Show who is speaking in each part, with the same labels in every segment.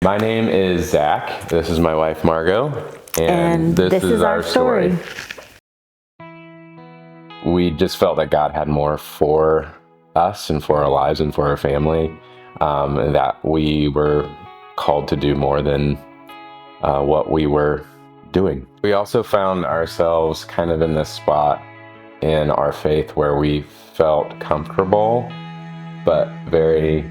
Speaker 1: My name is Zach. This is my wife, Margot. And this is our story. We just felt that God had more for us and for our lives and for our family, and that we were called to do more than what we were doing. We also found ourselves kind of in this spot in our faith where we felt comfortable, but very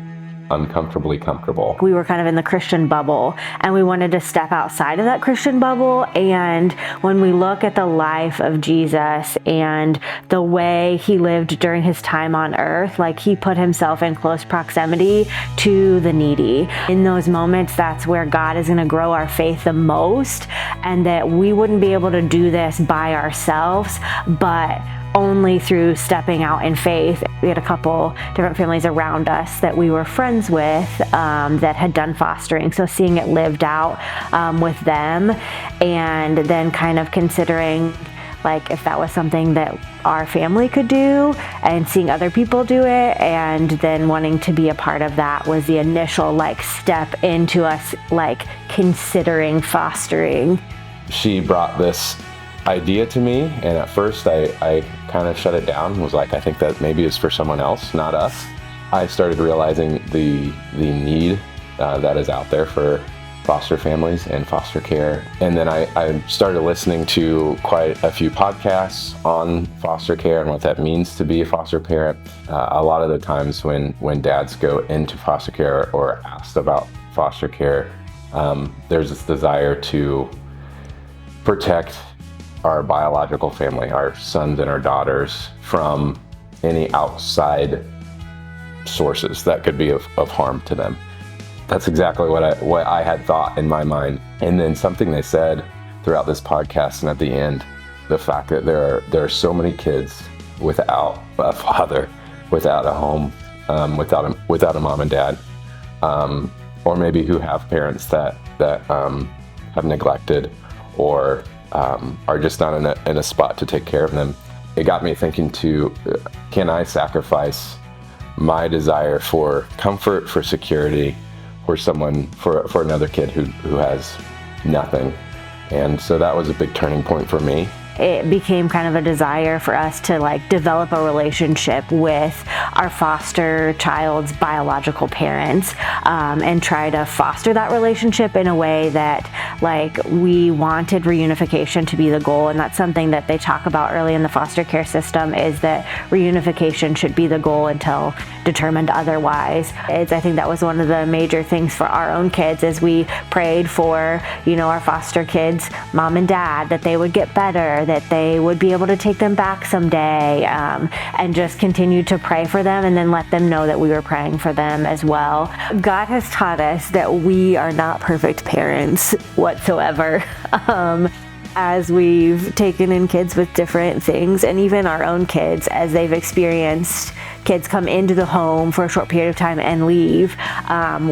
Speaker 1: uncomfortably comfortable.
Speaker 2: We were kind of in the Christian bubble, and we wanted to step outside of that Christian bubble. And when we look at the life of Jesus and the way he lived during his time on earth, like he put himself in close proximity to the needy. In those moments, that's where God is going to grow our faith the most, and that we wouldn't be able to do this by ourselves, but only through stepping out in faith. We had a couple different families around us that we were friends with that had done fostering. So seeing it lived out with them, and then kind of considering like if that was something that our family could do, and seeing other people do it, and then wanting to be a part of that was the initial like step into us like considering fostering.
Speaker 1: She brought this idea to me, and at first I kind of shut it down, was like, I think that maybe it's for someone else, not us. I started realizing the need that is out there for foster families and foster care. And then I started listening to quite a few podcasts on foster care and what that means to be a foster parent. A lot of the times when dads go into foster care or asked about foster care, there's this desire to protect our biological family, our sons and our daughters, from any outside sources that could be of harm to them. That's exactly what I had thought in my mind. And then something they said throughout this podcast and at the end, the fact that there are so many kids without a father, without a home, without a mom and dad, or maybe who have parents that have neglected or are just not in a spot to take care of them. It got me thinking can I sacrifice my desire for comfort, for security, for another kid who has nothing? And so that was a big turning point for me.
Speaker 2: It became kind of a desire for us to like develop a relationship with our foster child's biological parents, and try to foster that relationship in a way that like we wanted reunification to be the goal. And that's something that they talk about early in the foster care system, is that reunification should be the goal until determined otherwise. I think that was one of the major things for our own kids, as we prayed for, our foster kids' mom and dad, that they would get better, that they would be able to take them back someday, and just continue to pray for them, and then let them know that we were praying for them as well. God has taught us that we are not perfect parents whatsoever. As we've taken in kids with different things, and even our own kids, as they've experienced kids come into the home for a short period of time and leave,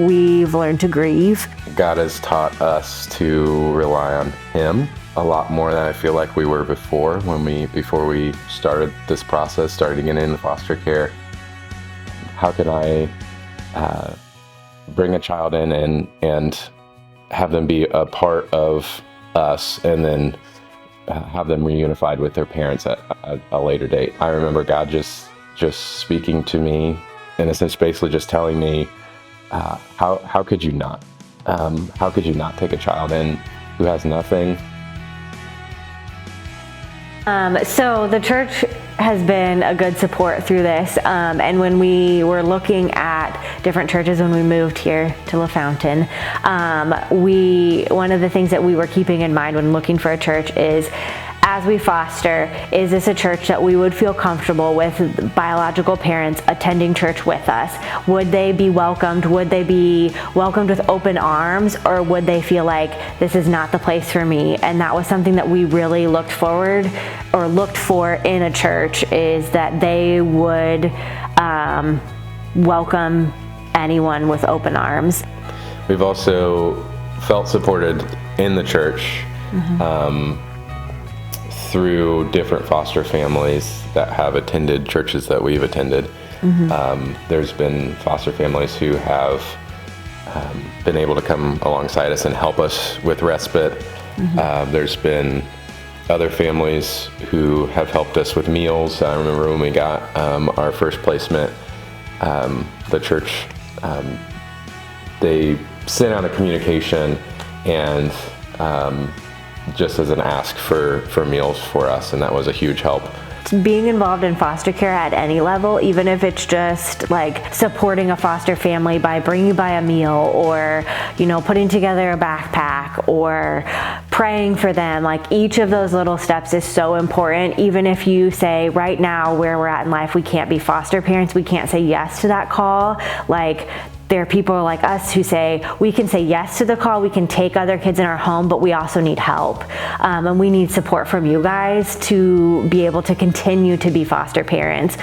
Speaker 2: we've learned to grieve.
Speaker 1: God has taught us to rely on him a lot more than I feel like we were before we started this process, starting getting into foster care. How can I bring a child in and have them be a part of us, and then have them reunified with their parents at a later date? I remember God just speaking to me, in a sense, basically just telling me, how could you not? How could you not take a child in who has nothing?
Speaker 2: So the church has been a good support through this, and when we were looking at different churches when we moved here to LaFountain, one of the things that we were keeping in mind when looking for a church is, as we foster, is this a church that we would feel comfortable with biological parents attending church with us? Would they be welcomed? Would they be welcomed with open arms, or would they feel like this is not the place for me? And that was something that we really looked for in a church, is that they would welcome anyone with open arms.
Speaker 1: We've also felt supported in the church. Mm-hmm. Through different foster families that have attended churches that we've attended. Mm-hmm. There's been foster families who have been able to come alongside us and help us with respite. There's been other families who have helped us with meals. I remember when we got our first placement, the church, they sent out a communication and just as an ask for meals for us, and that was a huge help.
Speaker 2: Being involved in foster care at any level, even if it's just like supporting a foster family by bringing by a meal or, putting together a backpack or praying for them, like each of those little steps is so important. Even if you say right now where we're at in life, we can't be foster parents, we can't say yes to that call, like there are people like us who say, we can say yes to the call, we can take other kids in our home, but we also need help. And we need support from you guys to be able to continue to be foster parents.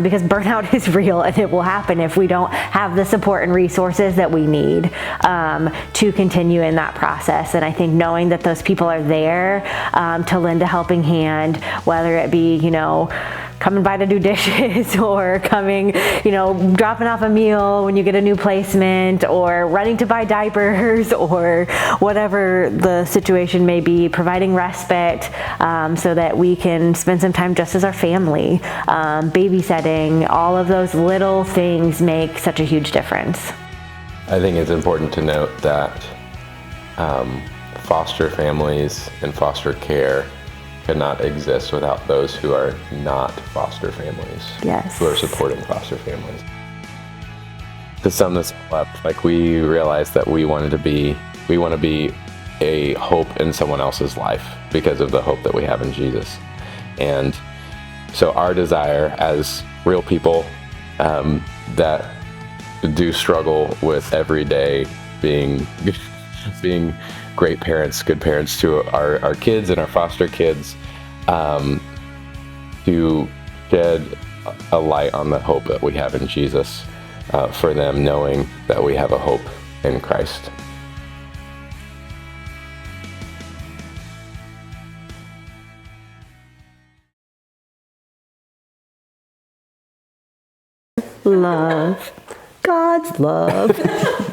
Speaker 2: Because burnout is real and it will happen if we don't have the support and resources that we need to continue in that process. And I think knowing that those people are there to lend a helping hand, whether it be, coming by to do dishes or coming, dropping off a meal when you get a new placement or running to buy diapers or whatever the situation may be, providing respite so that we can spend some time just as our family, babysitting, all of those little things make such a huge difference.
Speaker 1: I think it's important to note that foster families and foster care cannot exist without those who are not foster families.
Speaker 2: Yes.
Speaker 1: Who are supporting foster families. To sum this up, we realized that we want to be a hope in someone else's life because of the hope that we have in Jesus. And so our desire as real people that do struggle with every day being great parents, good parents to our kids and our foster kids, to shed a light on the hope that we have in Jesus for them, knowing that we have a hope in Christ.
Speaker 2: Love. God's love.